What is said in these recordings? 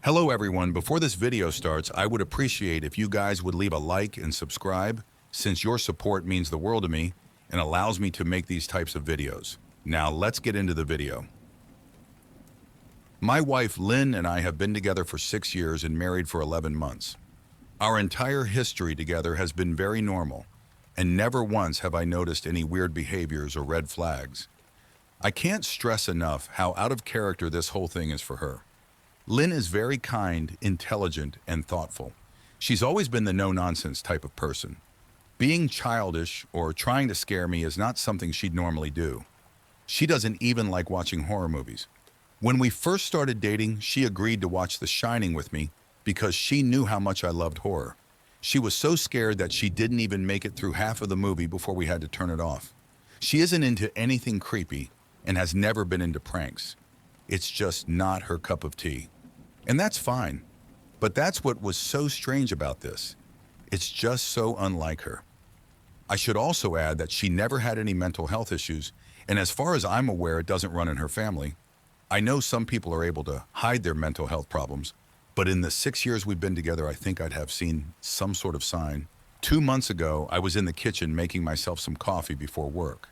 Hello everyone, before this video starts, I would appreciate if you guys would leave a like and subscribe, since your support means the world to me and allows me to make these types of videos. Now let's get into the video. My wife Lynn and I have been together for 6 years and married for 11 months. Our entire history together has been very normal, and never once have I noticed any weird behaviors or red flags. I can't stress enough how out of character this whole thing is for her. Lynn is very kind, intelligent, and thoughtful. She's always been the no-nonsense type of person. Being childish or trying to scare me is not something she'd normally do. She doesn't even like watching horror movies. When we first started dating, she agreed to watch The Shining with me because she knew how much I loved horror. She was so scared that she didn't even make it through half of the movie before we had to turn it off. She isn't into anything creepy and has never been into pranks. It's just not her cup of tea. And that's fine. But that's what was so strange about this. It's just so unlike her. I should also add that she never had any mental health issues, and as far as I'm aware, it doesn't run in her family. I know some people are able to hide their mental health problems, but in the 6 years we've been together, I think I'd have seen some sort of sign. 2 months ago, I was in the kitchen making myself some coffee before work.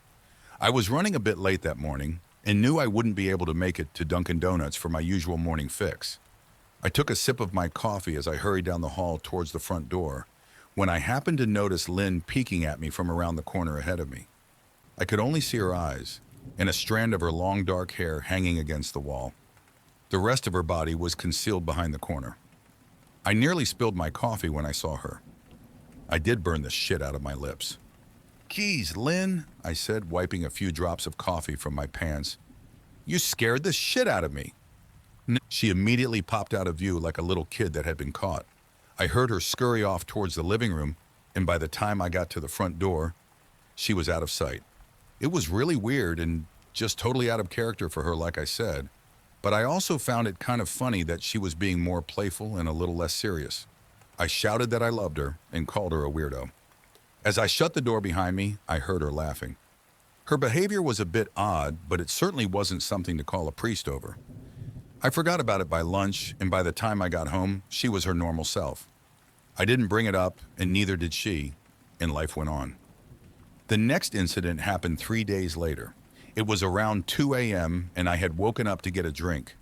I was running a bit late that morning and knew I wouldn't be able to make it to Dunkin' Donuts for my usual morning fix. I took a sip of my coffee as I hurried down the hall towards the front door, when I happened to notice Lynn peeking at me from around the corner ahead of me. I could only see her eyes, and a strand of her long dark hair hanging against the wall. The rest of her body was concealed behind the corner. I nearly spilled my coffee when I saw her. I did burn the shit out of my lips. "Geez, Lynn," I said, wiping a few drops of coffee from my pants. "You scared the shit out of me." She immediately popped out of view like a little kid that had been caught. I heard her scurry off towards the living room, and by the time I got to the front door, she was out of sight. It was really weird and just totally out of character for her, like I said, but I also found it kind of funny that she was being more playful and a little less serious. I shouted that I loved her and called her a weirdo. As I shut the door behind me, I heard her laughing. Her behavior was a bit odd, but it certainly wasn't something to call a priest over. I forgot about it by lunch, and by the time I got home, she was her normal self. I didn't bring it up, and neither did she, and life went on. The next incident happened 3 days later. It was around 2 a.m., and I had woken up to get a drink.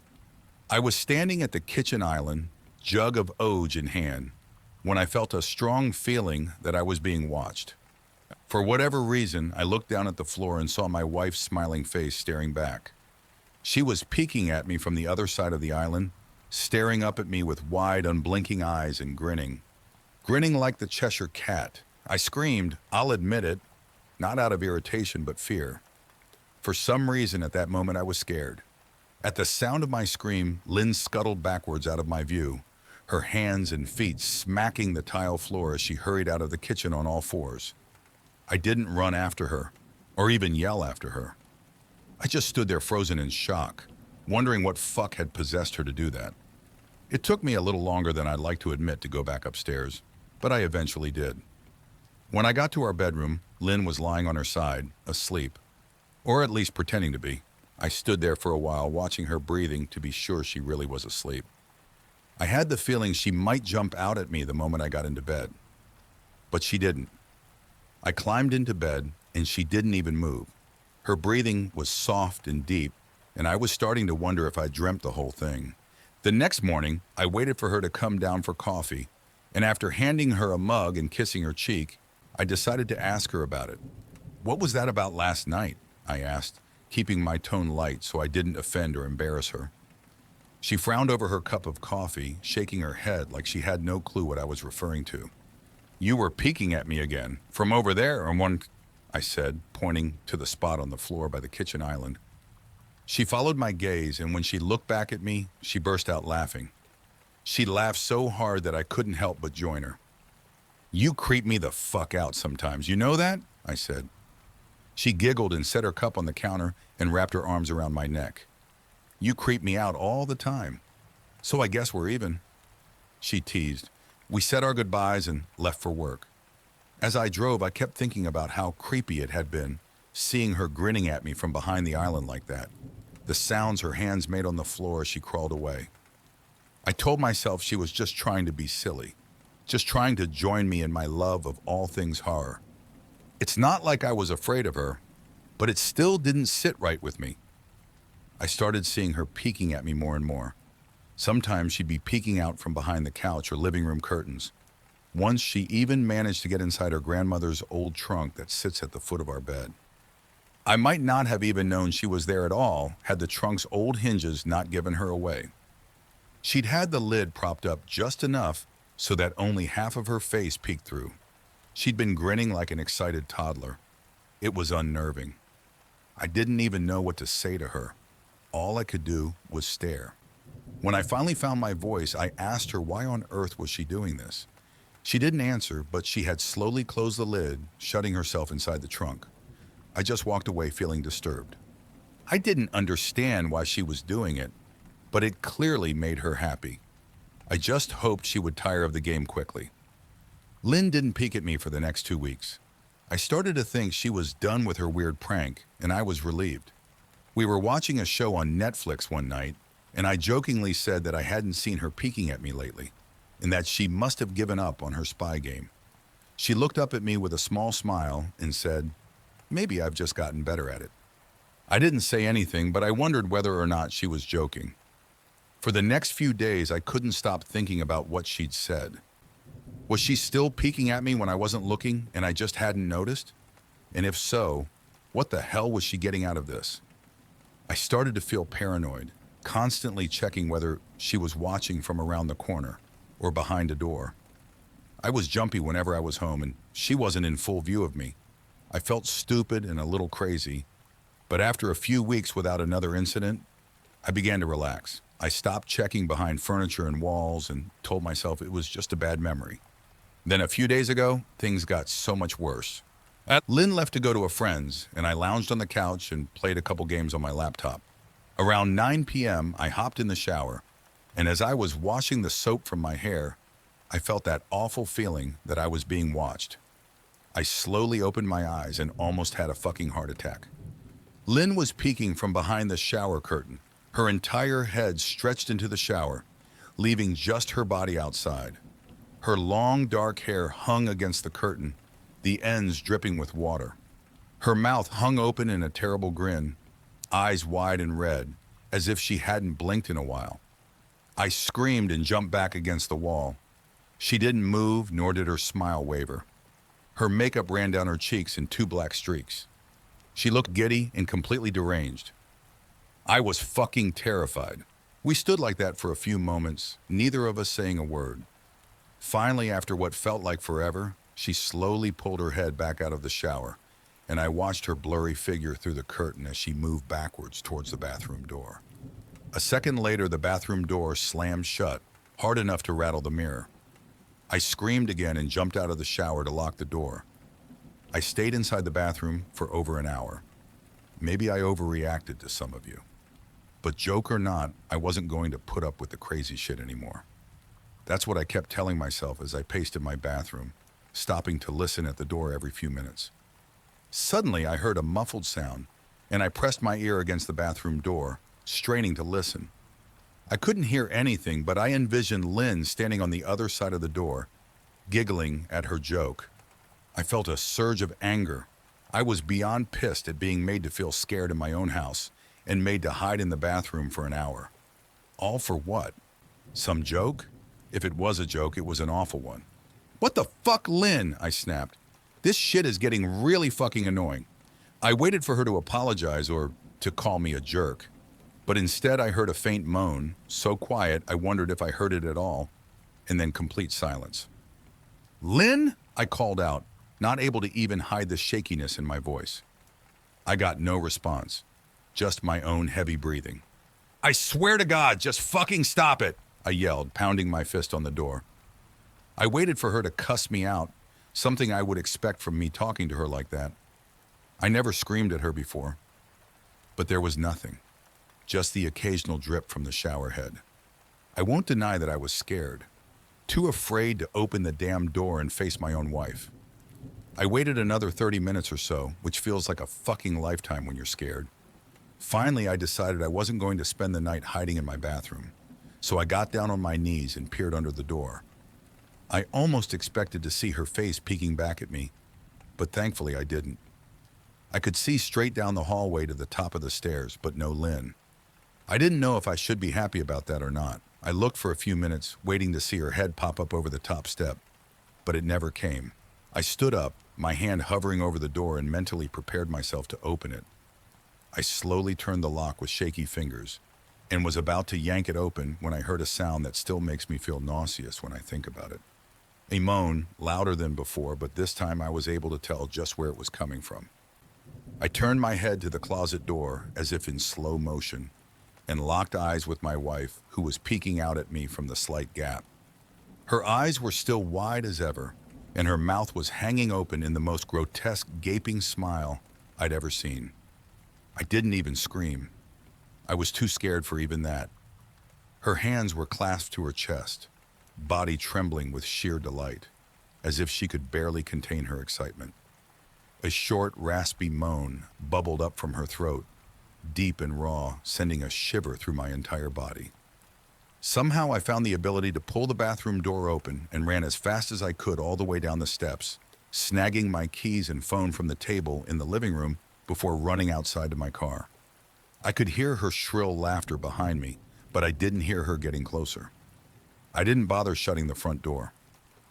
I was standing at the kitchen island, jug of Oge in hand, when I felt a strong feeling that I was being watched. For whatever reason, I looked down at the floor and saw my wife's smiling face staring back. She was peeking at me from the other side of the island, staring up at me with wide, unblinking eyes and grinning. Grinning like the Cheshire Cat. I screamed, I'll admit it, not out of irritation but fear. For some reason at that moment I was scared. At the sound of my scream, Lynn scuttled backwards out of my view, her hands and feet smacking the tile floor as she hurried out of the kitchen on all fours. I didn't run after her, or even yell after her. I just stood there frozen in shock, wondering what fuck had possessed her to do that. It took me a little longer than I'd like to admit to go back upstairs, but I eventually did. When I got to our bedroom, Lynn was lying on her side, asleep, or at least pretending to be. I stood there for a while watching her breathing to be sure she really was asleep. I had the feeling she might jump out at me the moment I got into bed, but she didn't. I climbed into bed and she didn't even move. Her breathing was soft and deep, and I was starting to wonder if I dreamt the whole thing. The next morning, I waited for her to come down for coffee, and after handing her a mug and kissing her cheek, I decided to ask her about it. "What was that about last night?" I asked, keeping my tone light so I didn't offend or embarrass her. She frowned over her cup of coffee, shaking her head like she had no clue what I was referring to. "You were peeking at me again, from over there on one," I said, pointing to the spot on the floor by the kitchen island. She followed my gaze, and when she looked back at me, she burst out laughing. She laughed so hard that I couldn't help but join her. "You creep me the fuck out sometimes, you know that?" I said. She giggled and set her cup on the counter and wrapped her arms around my neck. "You creep me out all the time. So I guess we're even." She teased. We said our goodbyes and left for work. As I drove, I kept thinking about how creepy it had been, seeing her grinning at me from behind the island like that. The sounds her hands made on the floor as she crawled away. I told myself she was just trying to be silly, just trying to join me in my love of all things horror. It's not like I was afraid of her, but it still didn't sit right with me. I started seeing her peeking at me more and more. Sometimes she'd be peeking out from behind the couch or living room curtains. Once she even managed to get inside her grandmother's old trunk that sits at the foot of our bed. I might not have even known she was there at all had the trunk's old hinges not given her away. She'd had the lid propped up just enough so that only half of her face peeked through. She'd been grinning like an excited toddler. It was unnerving. I didn't even know what to say to her. All I could do was stare. When I finally found my voice, I asked her why on earth was she doing this. She didn't answer, but she had slowly closed the lid, shutting herself inside the trunk. I just walked away feeling disturbed. I didn't understand why she was doing it, but it clearly made her happy. I just hoped she would tire of the game quickly. Lynn didn't peek at me for the next 2 weeks. I started to think she was done with her weird prank, and I was relieved. We were watching a show on Netflix one night, and I jokingly said that I hadn't seen her peeking at me lately, and that she must have given up on her spy game. She looked up at me with a small smile and said, "Maybe I've just gotten better at it." I didn't say anything, but I wondered whether or not she was joking. For the next few days, I couldn't stop thinking about what she'd said. Was she still peeking at me when I wasn't looking and I just hadn't noticed? And if so, what the hell was she getting out of this? I started to feel paranoid, constantly checking whether she was watching from around the corner or behind a door. I was jumpy whenever I was home and she wasn't in full view of me. I felt stupid and a little crazy, but after a few weeks without another incident, I began to relax. I stopped checking behind furniture and walls and told myself it was just a bad memory. Then a few days ago, things got so much worse. Lynn left to go to a friend's, and I lounged on the couch and played a couple games on my laptop. Around 9 p.m., I hopped in the shower, and as I was washing the soap from my hair, I felt that awful feeling that I was being watched. I slowly opened my eyes and almost had a fucking heart attack. Lynn was peeking from behind the shower curtain, her entire head stretched into the shower, leaving just her body outside. Her long, dark hair hung against the curtain, the ends dripping with water. Her mouth hung open in a terrible grin, eyes wide and red, as if she hadn't blinked in a while. I screamed and jumped back against the wall. She didn't move, nor did her smile waver. Her makeup ran down her cheeks in 2 black streaks. She looked giddy and completely deranged. I was fucking terrified. We stood like that for a few moments, neither of us saying a word. Finally, after what felt like forever, she slowly pulled her head back out of the shower, and I watched her blurry figure through the curtain as she moved backwards towards the bathroom door. A second later, the bathroom door slammed shut, hard enough to rattle the mirror. I screamed again and jumped out of the shower to lock the door. I stayed inside the bathroom for over an hour. Maybe I overreacted to some of you. But joke or not, I wasn't going to put up with the crazy shit anymore. That's what I kept telling myself as I paced in my bathroom, stopping to listen at the door every few minutes. Suddenly, I heard a muffled sound, and I pressed my ear against the bathroom door, straining to listen. I couldn't hear anything, but I envisioned Lynn standing on the other side of the door, giggling at her joke. I felt a surge of anger. I was beyond pissed at being made to feel scared in my own house and made to hide in the bathroom for an hour. All for what? Some joke? If it was a joke, it was an awful one. "What the fuck, Lynn?" I snapped. "This shit is getting really fucking annoying." I waited for her to apologize or to call me a jerk, but instead I heard a faint moan, so quiet I wondered if I heard it at all, and then complete silence. "Lynn?" I called out, not able to even hide the shakiness in my voice. I got no response, just my own heavy breathing. "I swear to God, just fucking stop it!" I yelled, pounding my fist on the door. I waited for her to cuss me out, something I would expect from me talking to her like that. I never screamed at her before, but there was nothing, just the occasional drip from the shower head. I won't deny that I was scared, too afraid to open the damn door and face my own wife. I waited another 30 minutes or so, which feels like a fucking lifetime when you're scared. Finally, I decided I wasn't going to spend the night hiding in my bathroom. so I got down on my knees and peered under the door. I almost expected to see her face peeking back at me, but thankfully I didn't. I could see straight down the hallway to the top of the stairs, but no Lynn. I didn't know if I should be happy about that or not. I looked for a few minutes, waiting to see her head pop up over the top step, but it never came. I stood up, my hand hovering over the door, and mentally prepared myself to open it. I slowly turned the lock with shaky fingers and was about to yank it open when I heard a sound that still makes me feel nauseous when I think about it. A moan, louder than before, but this time I was able to tell just where it was coming from. I turned my head to the closet door as if in slow motion and locked eyes with my wife, who was peeking out at me from the slight gap. Her eyes were still wide as ever, and her mouth was hanging open in the most grotesque gaping smile I'd ever seen. I didn't even scream. I was too scared for even that. Her hands were clasped to her chest, body trembling with sheer delight, as if she could barely contain her excitement. A short, raspy moan bubbled up from her throat, deep and raw, sending a shiver through my entire body. Somehow I found the ability to pull the bathroom door open and ran as fast as I could all the way down the steps, snagging my keys and phone from the table in the living room before running outside to my car. I could hear her shrill laughter behind me, but I didn't hear her getting closer. I didn't bother shutting the front door.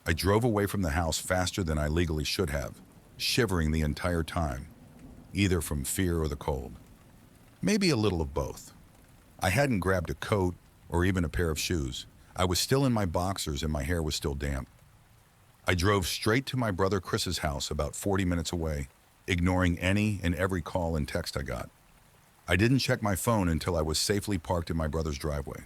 I drove away from the house faster than I legally should have, shivering the entire time, either from fear or the cold. Maybe a little of both. I hadn't grabbed a coat or even a pair of shoes. I was still in my boxers and my hair was still damp. I drove straight to my brother Chris's house about 40 minutes away, ignoring any and every call and text I got. I didn't check my phone until I was safely parked in my brother's driveway.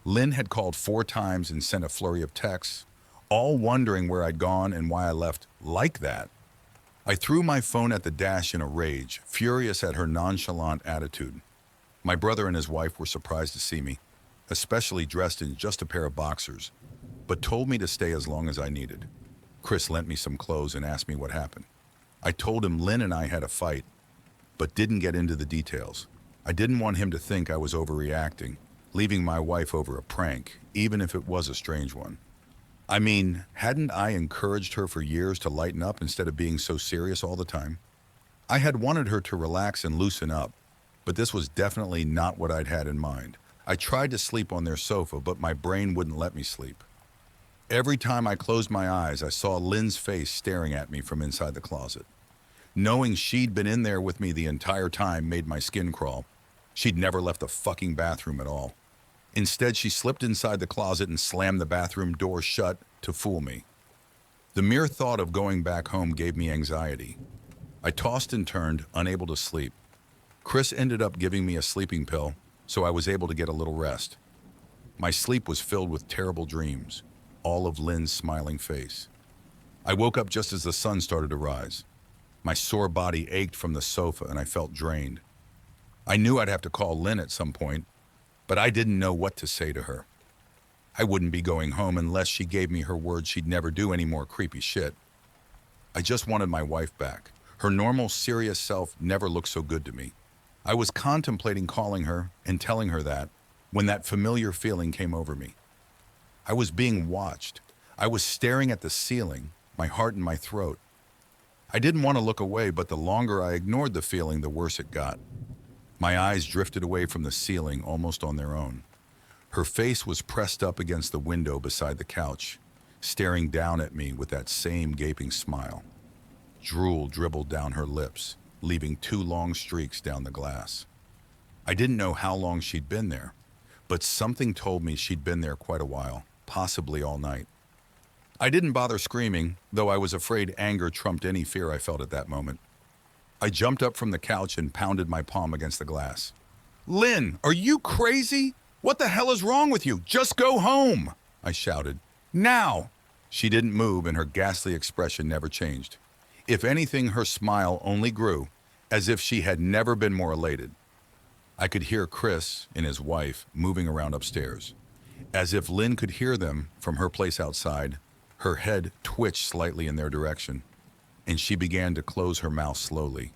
Lynn had called 4 times and sent a flurry of texts, all wondering where I'd gone and why I left like that. I threw my phone at the dash in a rage, furious at her nonchalant attitude. My brother and his wife were surprised to see me, especially dressed in just a pair of boxers, but told me to stay as long as I needed. Chris lent me some clothes and asked me what happened. I told him Lynn and I had a fight, but didn't get into the details. I didn't want him to think I was overreacting, leaving my wife over a prank, even if it was a strange one. I mean, hadn't I encouraged her for years to lighten up instead of being so serious all the time? I had wanted her to relax and loosen up, but this was definitely not what I'd had in mind. I tried to sleep on their sofa, but my brain wouldn't let me sleep. Every time I closed my eyes, I saw Lynn's face staring at me from inside the closet. Knowing she'd been in there with me the entire time made my skin crawl. She'd never left the fucking bathroom at all. Instead, she slipped inside the closet and slammed the bathroom door shut to fool me. The mere thought of going back home gave me anxiety. I tossed and turned, unable to sleep. Chris ended up giving me a sleeping pill, so I was able to get a little rest. My sleep was filled with terrible dreams, all of Lynn's smiling face. I woke up just as the sun started to rise. My sore body ached from the sofa and I felt drained. I knew I'd have to call Lynn at some point, but I didn't know what to say to her. I wouldn't be going home unless she gave me her word she'd never do any more creepy shit. I just wanted my wife back. Her normal, serious self never looked so good to me. I was contemplating calling her and telling her that when that familiar feeling came over me. I was being watched. I was staring at the ceiling, my heart in my throat. I didn't want to look away, but the longer I ignored the feeling, the worse it got. My eyes drifted away from the ceiling almost on their own. Her face was pressed up against the window beside the couch, staring down at me with that same gaping smile. Drool dribbled down her lips, leaving 2 long streaks down the glass. I didn't know how long she'd been there, but something told me she'd been there quite a while, possibly all night. I didn't bother screaming, though I was afraid anger trumped any fear I felt at that moment. I jumped up from the couch and pounded my palm against the glass. "Lynn, are you crazy? What the hell is wrong with you? Just go home!" I shouted. "Now!" She didn't move and her ghastly expression never changed. If anything, her smile only grew, as if she had never been more elated. I could hear Chris and his wife moving around upstairs. As if Lynn could hear them from her place outside, her head twitched slightly in their direction, and she began to close her mouth slowly.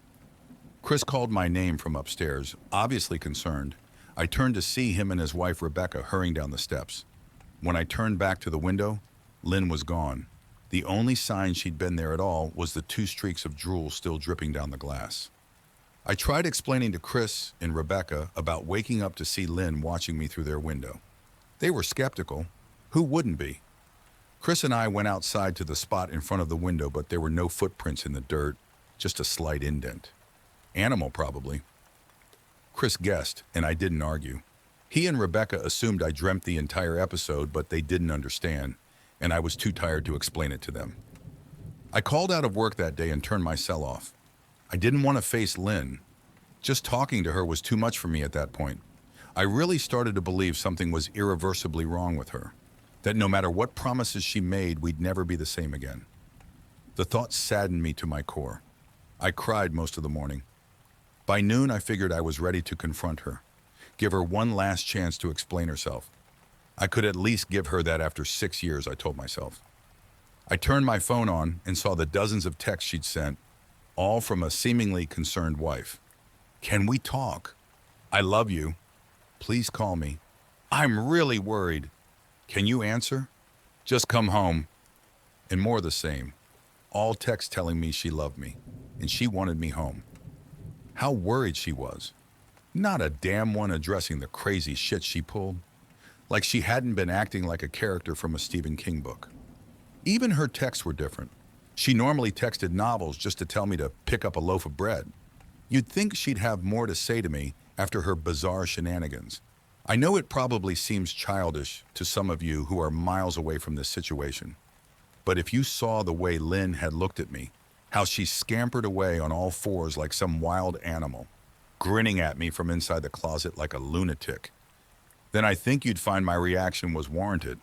Chris called my name from upstairs, obviously concerned. I turned to see him and his wife Rebecca hurrying down the steps. When I turned back to the window, Lynn was gone. The only sign she'd been there at all was the 2 streaks of drool still dripping down the glass. I tried explaining to Chris and Rebecca about waking up to see Lynn watching me through their window. They were skeptical. Who wouldn't be? Chris and I went outside to the spot in front of the window, but there were no footprints in the dirt, just a slight indent. Animal, probably. Chris guessed, and I didn't argue. He and Rebecca assumed I dreamt the entire episode, but they didn't understand, and I was too tired to explain it to them. I called out of work that day and turned my cell off. I didn't want to face Lynn. Just talking to her was too much for me at that point. I really started to believe something was irreversibly wrong with her, that no matter what promises she made, we'd never be the same again. The thought saddened me to my core. I cried most of the morning. By noon, I figured I was ready to confront her, give her one last chance to explain herself. I could at least give her that after 6 years, I told myself. I turned my phone on and saw the dozens of texts she'd sent, all from a seemingly concerned wife. Can we talk? I love you. Please call me. I'm really worried. Can you answer? Just come home. And more of the same. All texts telling me she loved me, and she wanted me home. How worried she was. Not a damn one addressing the crazy shit she pulled. Like she hadn't been acting like a character from a Stephen King book. Even her texts were different. She normally texted novels just to tell me to pick up a loaf of bread. You'd think she'd have more to say to me after her bizarre shenanigans. I know it probably seems childish to some of you who are miles away from this situation. But if you saw the way Lynn had looked at me, how she scampered away on all fours like some wild animal, grinning at me from inside the closet like a lunatic, then I think you'd find my reaction was warranted.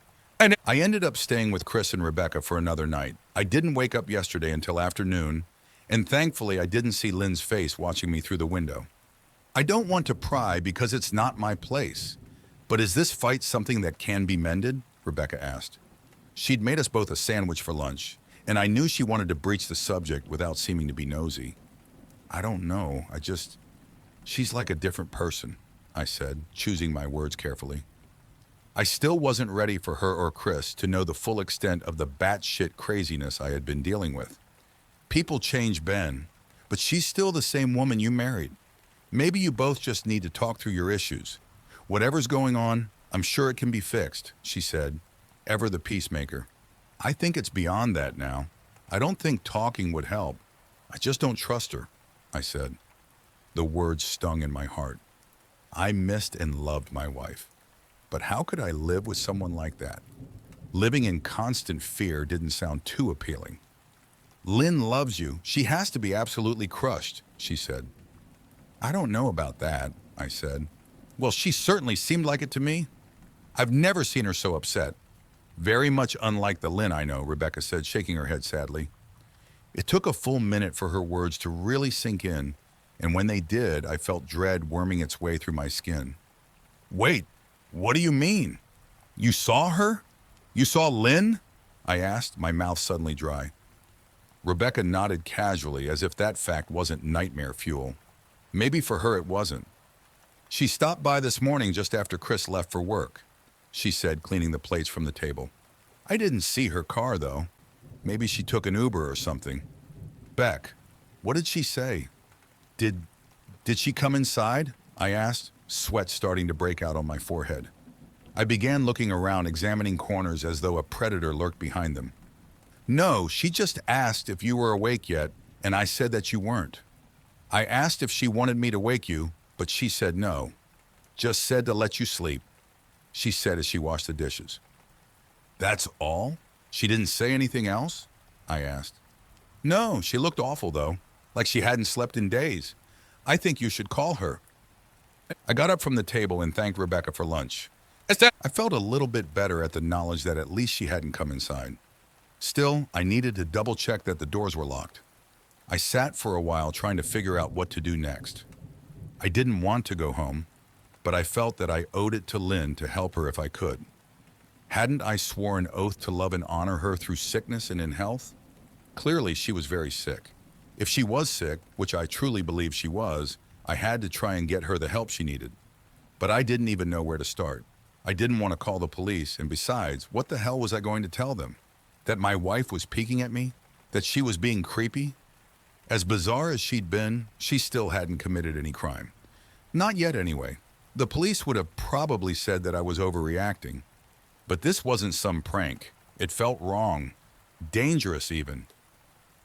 I ended up staying with Chris and Rebecca for another night. I didn't wake up yesterday until afternoon, and thankfully I didn't see Lynn's face watching me through the window. I don't want to pry because it's not my place. But is this fight something that can be mended? Rebecca asked. She'd made us both a sandwich for lunch, and I knew she wanted to breach the subject without seeming to be nosy. I don't know, she's like a different person, I said, choosing my words carefully. I still wasn't ready for her or Chris to know the full extent of the batshit craziness I had been dealing with. People change, Ben, but she's still the same woman you married. Maybe you both just need to talk through your issues. Whatever's going on, I'm sure it can be fixed, she said, ever the peacemaker. I think it's beyond that now. I don't think talking would help. I just don't trust her, I said. The words stung in my heart. I missed and loved my wife. But how could I live with someone like that? Living in constant fear didn't sound too appealing. Lynn loves you. She has to be absolutely crushed, she said. I don't know about that, I said. Well, she certainly seemed like it to me. I've never seen her so upset. Very much unlike the Lynn I know, Rebecca said, shaking her head sadly. It took a full minute for her words to really sink in, and when they did, I felt dread worming its way through my skin. Wait, what do you mean? You saw her? You saw Lynn? I asked, my mouth suddenly dry. Rebecca nodded casually as if that fact wasn't nightmare fuel. Maybe for her it wasn't. She stopped by this morning just after Chris left for work, she said, cleaning the plates from the table. I didn't see her car, though. Maybe she took an Uber or something. Beck, what did she say? Did she come inside? I asked, sweat starting to break out on my forehead. I began looking around, examining corners as though a predator lurked behind them. No, she just asked if you were awake yet, and I said that you weren't. I asked if she wanted me to wake you, but she said no. Just said to let you sleep, she said as she washed the dishes. That's all? She didn't say anything else? I asked. No, she looked awful though, like she hadn't slept in days. I think you should call her. I got up from the table and thanked Rebecca for lunch. I felt a little bit better at the knowledge that at least she hadn't come inside. Still, I needed to double check that the doors were locked. I sat for a while trying to figure out what to do next. I didn't want to go home, but I felt that I owed it to Lynn to help her if I could. Hadn't I sworn an oath to love and honor her through sickness and in health? Clearly, she was very sick. If she was sick, which I truly believe she was, I had to try and get her the help she needed. But I didn't even know where to start. I didn't want to call the police, and besides, what the hell was I going to tell them? That my wife was peeking at me? That she was being creepy? As bizarre as she'd been, she still hadn't committed any crime. Not yet, anyway. The police would have probably said that I was overreacting. But this wasn't some prank. It felt wrong. Dangerous, even.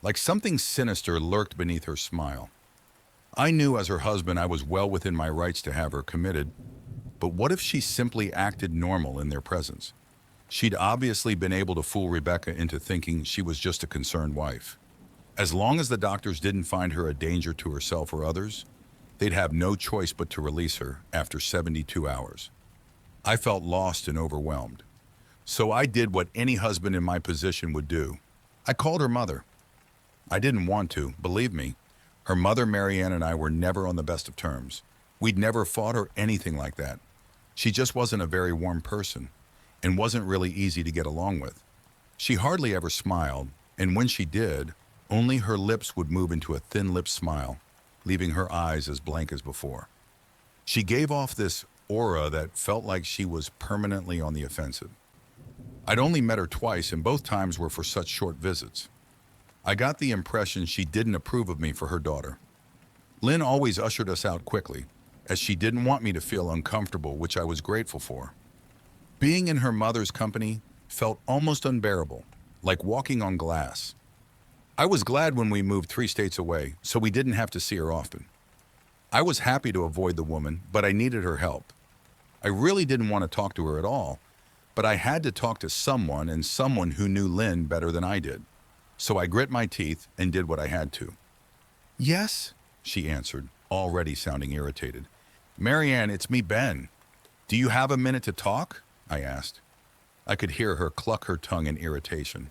Like something sinister lurked beneath her smile. I knew as her husband I was well within my rights to have her committed, but what if she simply acted normal in their presence? She'd obviously been able to fool Rebecca into thinking she was just a concerned wife. As long as the doctors didn't find her a danger to herself or others, they'd have no choice but to release her after 72 hours. I felt lost and overwhelmed. So I did what any husband in my position would do. I called her mother. I didn't want to, believe me. Her mother, Marianne, and I were never on the best of terms. We'd never fought or anything like that. She just wasn't a very warm person and wasn't really easy to get along with. She hardly ever smiled, and when she did, only her lips would move into a thin-lipped smile, leaving her eyes as blank as before. She gave off this aura that felt like she was permanently on the offensive. I'd only met her twice, and both times were for such short visits. I got the impression she didn't approve of me for her daughter. Lynn always ushered us out quickly, as she didn't want me to feel uncomfortable, which I was grateful for. Being in her mother's company felt almost unbearable, like walking on glass. I was glad when we moved 3 states away, so we didn't have to see her often. I was happy to avoid the woman, but I needed her help. I really didn't want to talk to her at all, but I had to talk to someone, and someone who knew Lynn better than I did. So I grit my teeth and did what I had to. "Yes," she answered, already sounding irritated. "Marianne, it's me, Ben. Do you have a minute to talk?" I asked. I could hear her cluck her tongue in irritation.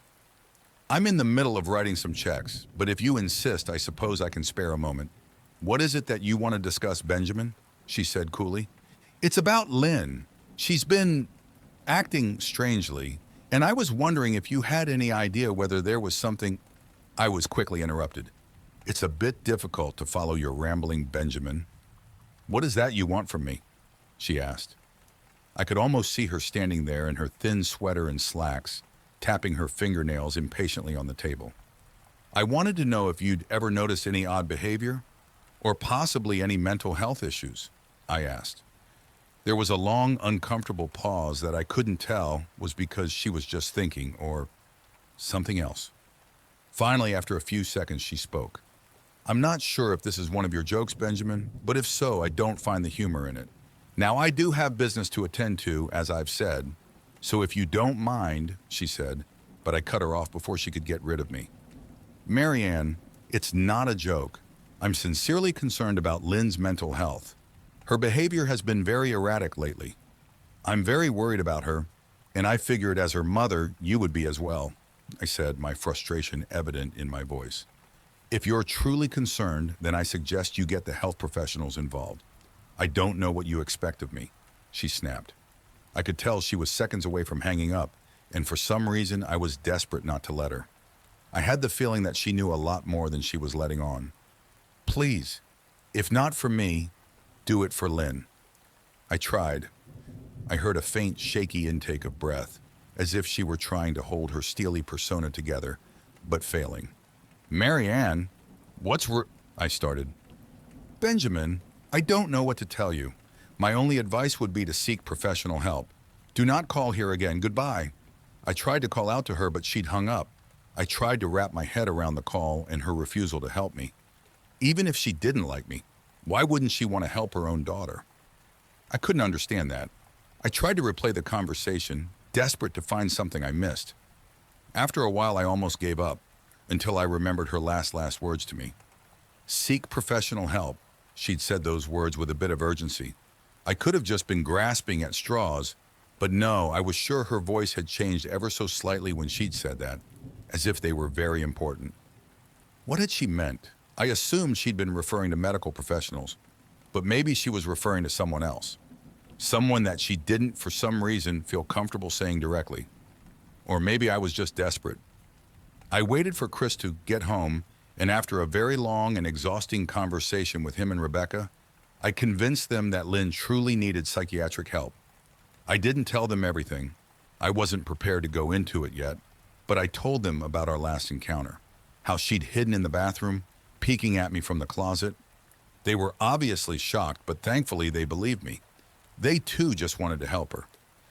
"I'm in the middle of writing some checks, but if you insist, I suppose I can spare a moment." "What is it that you want to discuss, Benjamin?" she said coolly. "It's about Lynn. She's been acting strangely, and I was wondering if you had any idea whether there was something—" I was quickly interrupted. "It's a bit difficult to follow your rambling, Benjamin." "What is that you want from me?" she asked. I could almost see her standing there in her thin sweater and slacks, tapping her fingernails impatiently on the table. "I wanted to know if you'd ever noticed any odd behavior, or possibly any mental health issues," I asked. There was a long, uncomfortable pause that I couldn't tell was because she was just thinking or something else. Finally, after a few seconds, she spoke. "I'm not sure if this is one of your jokes, Benjamin, but if so, I don't find the humor in it. Now, I do have business to attend to, as I've said, so if you don't mind," she said, but I cut her off before she could get rid of me. "Marianne, it's not a joke. I'm sincerely concerned about Lynn's mental health. Her behavior has been very erratic lately. I'm very worried about her, and I figured as her mother, you would be as well," I said, my frustration evident in my voice. "If you're truly concerned, then I suggest you get the health professionals involved. I don't know what you expect of me," she snapped. I could tell she was seconds away from hanging up, and for some reason I was desperate not to let her. I had the feeling that she knew a lot more than she was letting on. "Please, if not for me, do it for Lynn." I tried. I heard a faint, shaky intake of breath, as if she were trying to hold her steely persona together, but failing. "Marianne, I started. "Benjamin, I don't know what to tell you. My only advice would be to seek professional help. Do not call here again. Goodbye." I tried to call out to her, but she'd hung up. I tried to wrap my head around the call and her refusal to help me. Even if she didn't like me, why wouldn't she want to help her own daughter? I couldn't understand that. I tried to replay the conversation, desperate to find something I missed. After a while, I almost gave up, until I remembered her last words to me. "Seek professional help." She'd said those words with a bit of urgency. I could have just been grasping at straws, but no, I was sure her voice had changed ever so slightly when she'd said that, as if they were very important. What had she meant? I assumed she'd been referring to medical professionals, but maybe she was referring to someone else. Someone that she didn't, for some reason, feel comfortable saying directly. Or maybe I was just desperate. I waited for Chris to get home, and after a very long and exhausting conversation with him and Rebecca, I convinced them that Lynn truly needed psychiatric help. I didn't tell them everything. I wasn't prepared to go into it yet, but I told them about our last encounter, how she'd hidden in the bathroom, peeking at me from the closet. They were obviously shocked, but thankfully they believed me. They too just wanted to help her.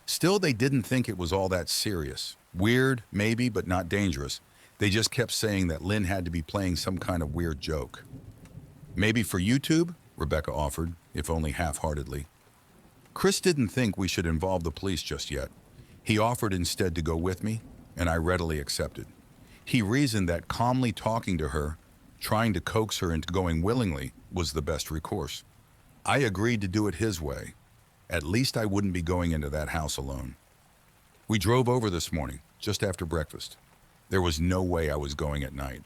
Still, they didn't think it was all that serious. Weird, maybe, but not dangerous. They just kept saying that Lynn had to be playing some kind of weird joke. Maybe for YouTube? Rebecca offered, if only half-heartedly. Chris didn't think we should involve the police just yet. He offered instead to go with me, and I readily accepted. He reasoned that calmly talking to her, trying to coax her into going willingly, was the best recourse. I agreed to do it his way. At least I wouldn't be going into that house alone. We drove over this morning, just after breakfast. There was no way I was going at night.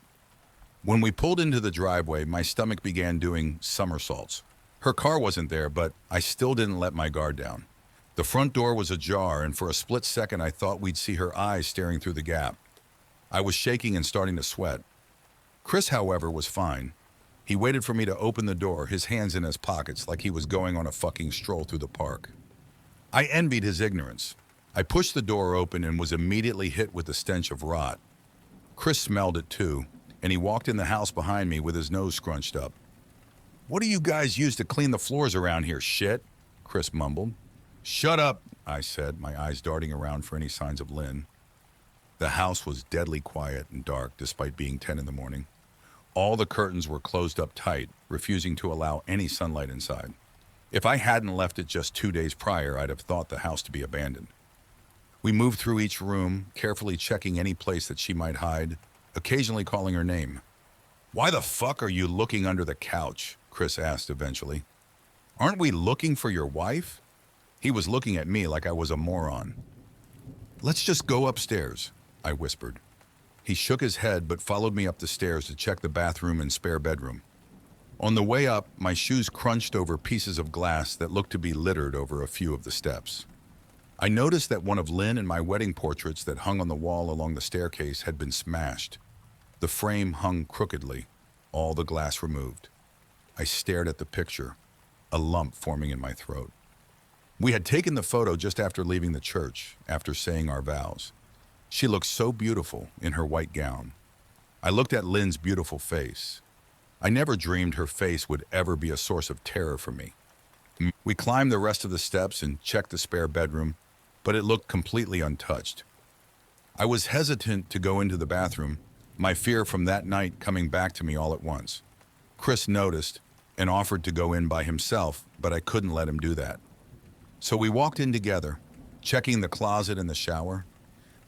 When we pulled into the driveway, my stomach began doing somersaults. Her car wasn't there, but I still didn't let my guard down. The front door was ajar, and for a split second I thought we'd see her eyes staring through the gap. I was shaking and starting to sweat. Chris, however, was fine. He waited for me to open the door, his hands in his pockets like he was going on a fucking stroll through the park. I envied his ignorance. I pushed the door open and was immediately hit with the stench of rot. Chris smelled it too, and he walked in the house behind me with his nose scrunched up. "What do you guys use to clean the floors around here, shit?" Chris mumbled. "Shut up," I said, my eyes darting around for any signs of Lynn. The house was deadly quiet and dark despite being 10 in the morning. All the curtains were closed up tight, refusing to allow any sunlight inside. If I hadn't left it just 2 days prior, I'd have thought the house to be abandoned. We moved through each room, carefully checking any place that she might hide, occasionally calling her name. "Why the fuck are you looking under the couch?" Chris asked eventually. "Aren't we looking for your wife?" He was looking at me like I was a moron. "Let's just go upstairs," I whispered. He shook his head but followed me up the stairs to check the bathroom and spare bedroom. On the way up, my shoes crunched over pieces of glass that looked to be littered over a few of the steps. I noticed that one of Lynn and my wedding portraits that hung on the wall along the staircase had been smashed. The frame hung crookedly, all the glass removed. I stared at the picture, a lump forming in my throat. We had taken the photo just after leaving the church, after saying our vows. She looked so beautiful in her white gown. I looked at Lynn's beautiful face. I never dreamed her face would ever be a source of terror for me. We climbed the rest of the steps and checked the spare bedroom, but it looked completely untouched. I was hesitant to go into the bathroom, my fear from that night coming back to me all at once. Chris noticed and offered to go in by himself, but I couldn't let him do that. So we walked in together, checking the closet and the shower.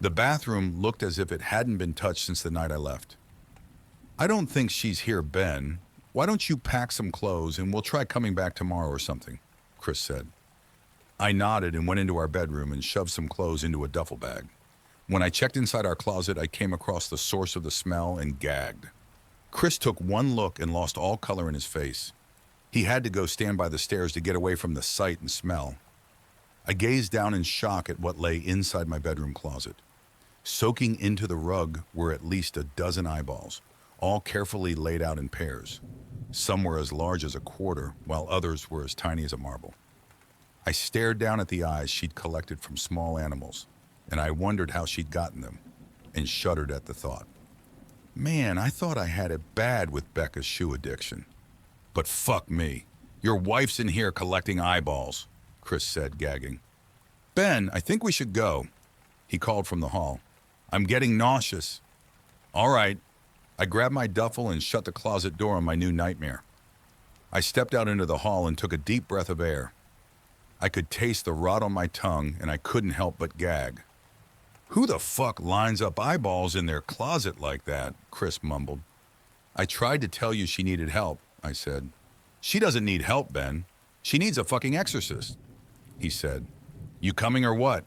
The bathroom looked as if it hadn't been touched since the night I left. "I don't think she's here, Ben. Why don't you pack some clothes and we'll try coming back tomorrow or something," Chris said. I nodded and went into our bedroom and shoved some clothes into a duffel bag. When I checked inside our closet, I came across the source of the smell and gagged. Chris took one look and lost all color in his face. He had to go stand by the stairs to get away from the sight and smell. I gazed down in shock at what lay inside my bedroom closet. Soaking into the rug were at least a dozen eyeballs, all carefully laid out in pairs. Some were as large as a quarter, while others were as tiny as a marble. I stared down at the eyes she'd collected from small animals, and I wondered how she'd gotten them, and shuddered at the thought. Man, I thought I had it bad with Becca's shoe addiction. But fuck me. Your wife's in here collecting eyeballs, Chris said, gagging. Ben, I think we should go, he called from the hall. I'm getting nauseous. All right. I grabbed my duffel and shut the closet door on my new nightmare. I stepped out into the hall and took a deep breath of air. I could taste the rot on my tongue, and I couldn't help but gag. Who the fuck lines up eyeballs in their closet like that? Chris mumbled. I tried to tell you she needed help, I said. She doesn't need help, Ben. She needs a fucking exorcist, he said. You coming or what?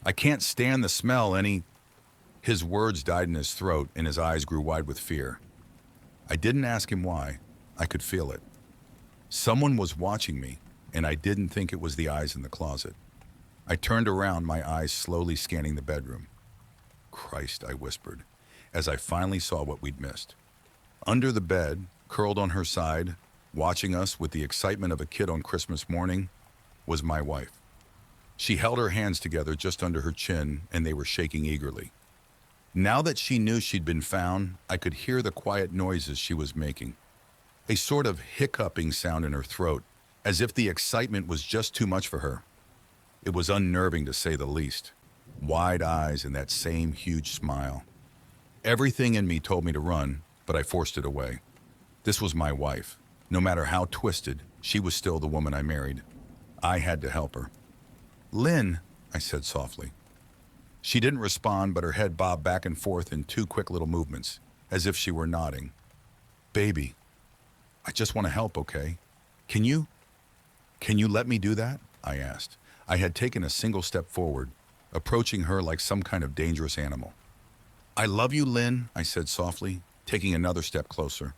I can't stand the smell any... His words died in his throat, and his eyes grew wide with fear. I didn't ask him why. I could feel it. Someone was watching me, and I didn't think it was the eyes in the closet. I turned around, my eyes slowly scanning the bedroom. Christ, I whispered, as I finally saw what we'd missed. Under the bed, curled on her side, watching us with the excitement of a kid on Christmas morning, was my wife. She held her hands together just under her chin, and they were shaking eagerly. Now that she knew she'd been found, I could hear the quiet noises she was making. A sort of hiccuping sound in her throat, as if the excitement was just too much for her. It was unnerving to say the least. Wide eyes and that same huge smile. Everything in me told me to run, but I forced it away. This was my wife. No matter how twisted, she was still the woman I married. I had to help her. "Lynn," I said softly. She didn't respond, but her head bobbed back and forth in two quick little movements, as if she were nodding. "Baby, I just want to help, okay? Can you let me do that?" I asked. I had taken a single step forward, approaching her like some kind of dangerous animal. "I love you, Lynn," I said softly, taking another step closer.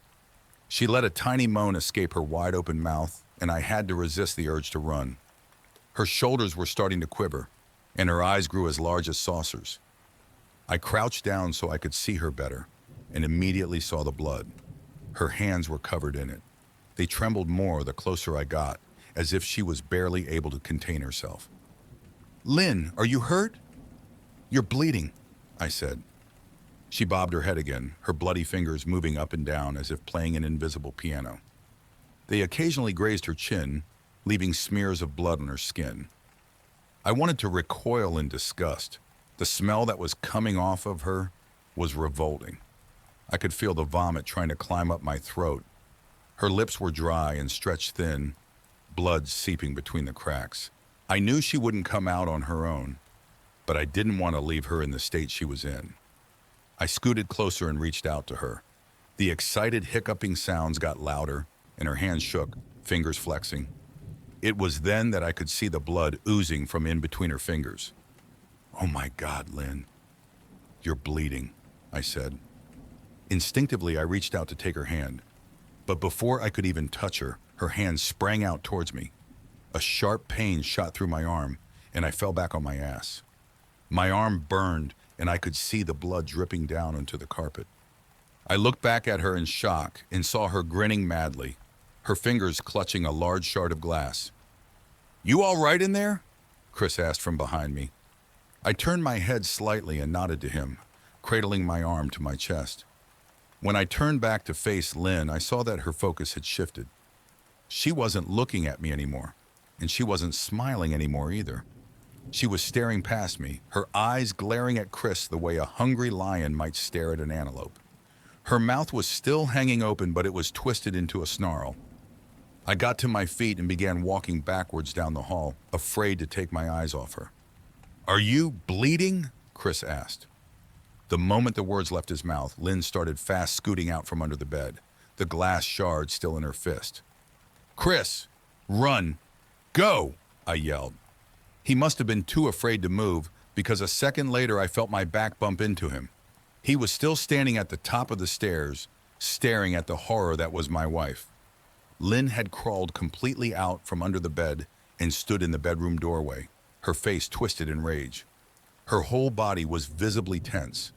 She let a tiny moan escape her wide-open mouth, and I had to resist the urge to run. Her shoulders were starting to quiver, and her eyes grew as large as saucers. I crouched down so I could see her better, and immediately saw the blood. Her hands were covered in it. They trembled more the closer I got, as if she was barely able to contain herself. "Lynn, are you hurt?" "You're bleeding," I said. She bobbed her head again, her bloody fingers moving up and down as if playing an invisible piano. They occasionally grazed her chin, leaving smears of blood on her skin. I wanted to recoil in disgust. The smell that was coming off of her was revolting. I could feel the vomit trying to climb up my throat. Her lips were dry and stretched thin, blood seeping between the cracks. I knew she wouldn't come out on her own, but I didn't want to leave her in the state she was in. I scooted closer and reached out to her. The excited hiccuping sounds got louder, and her hands shook, fingers flexing. It was then that I could see the blood oozing from in between her fingers. "Oh my God, Lynn. You're bleeding," I said. Instinctively, I reached out to take her hand. But before I could even touch her, her hand sprang out towards me. A sharp pain shot through my arm, and I fell back on my ass. My arm burned, and I could see the blood dripping down onto the carpet. I looked back at her in shock and saw her grinning madly, her fingers clutching a large shard of glass. "You all right in there?" Chris asked from behind me. I turned my head slightly and nodded to him, cradling my arm to my chest. When I turned back to face Lynn, I saw that her focus had shifted. She wasn't looking at me anymore, and she wasn't smiling anymore either. She was staring past me, her eyes glaring at Chris the way a hungry lion might stare at an antelope. Her mouth was still hanging open, but it was twisted into a snarl. I got to my feet and began walking backwards down the hall, afraid to take my eyes off her. "Are you bleeding?" Chris asked. The moment the words left his mouth, Lynn started fast scooting out from under the bed, the glass shard still in her fist. "Chris, run! Go!" I yelled. He must have been too afraid to move, because a second later I felt my back bump into him. He was still standing at the top of the stairs, staring at the horror that was my wife. Lynn had crawled completely out from under the bed and stood in the bedroom doorway, her face twisted in rage. Her whole body was visibly tense.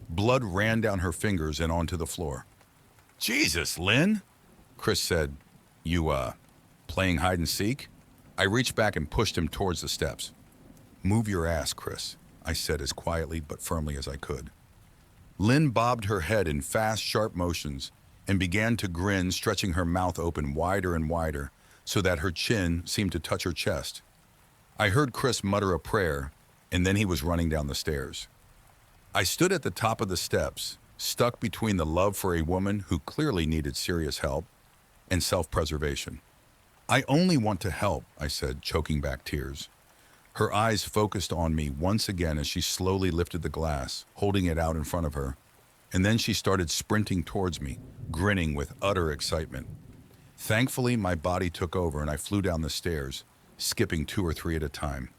Blood ran down her fingers and onto the floor. "Jesus, Lynn," Chris said. You, playing hide and seek?" I reached back and pushed him towards the steps. "Move your ass, Chris," I said as quietly but firmly as I could. Lynn bobbed her head in fast, sharp motions and began to grin, stretching her mouth open wider and wider so that her chin seemed to touch her chest. I heard Chris mutter a prayer, and then he was running down the stairs. I stood at the top of the steps, stuck between the love for a woman who clearly needed serious help and self-preservation. "I only want to help," I said, choking back tears. Her eyes focused on me once again as she slowly lifted the glass, holding it out in front of her, and then she started sprinting towards me, grinning with utter excitement. Thankfully, my body took over and I flew down the stairs, skipping 2 or 3 at a time.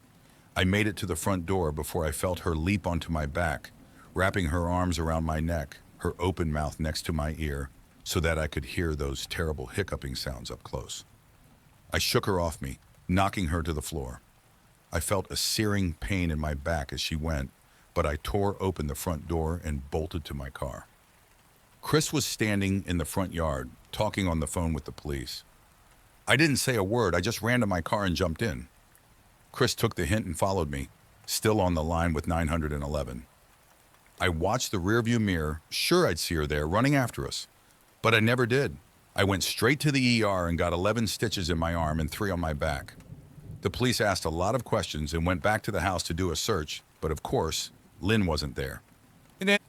I made it to the front door before I felt her leap onto my back, wrapping her arms around my neck, her open mouth next to my ear, so that I could hear those terrible hiccuping sounds up close. I shook her off me, knocking her to the floor. I felt a searing pain in my back as she went, but I tore open the front door and bolted to my car. Chris was standing in the front yard, talking on the phone with the police. I didn't say a word, I just ran to my car and jumped in. Chris took the hint and followed me, still on the line with 911. I watched the rearview mirror, sure I'd see her there, running after us. But I never did. I went straight to the ER and got 11 stitches in my arm and 3 on my back. The police asked a lot of questions and went back to the house to do a search, but of course, Lynn wasn't there.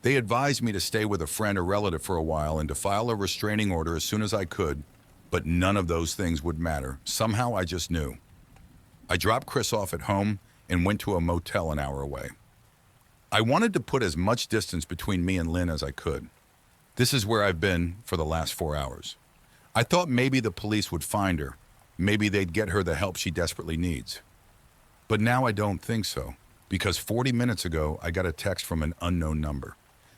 They advised me to stay with a friend or relative for a while and to file a restraining order as soon as I could, but none of those things would matter. Somehow I just knew. I dropped Chris off at home and went to a motel an hour away. I wanted to put as much distance between me and Lynn as I could. This is where I've been for the last 4 hours. I thought maybe the police would find her. Maybe they'd get her the help she desperately needs. But now I don't think so, because 40 minutes ago I got a text from an unknown number.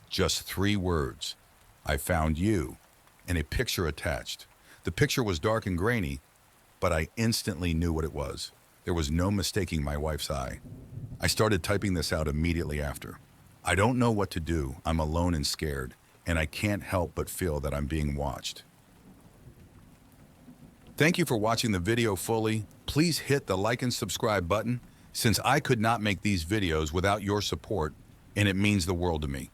Just 3 words. I found you, and a picture attached. The picture was dark and grainy, but I instantly knew what it was. There was no mistaking my wife's eye. I started typing this out immediately after. I don't know what to do. I'm alone and scared, and I can't help but feel that I'm being watched. Thank you for watching the video fully. Please hit the like and subscribe button, since I could not make these videos without your support, and it means the world to me.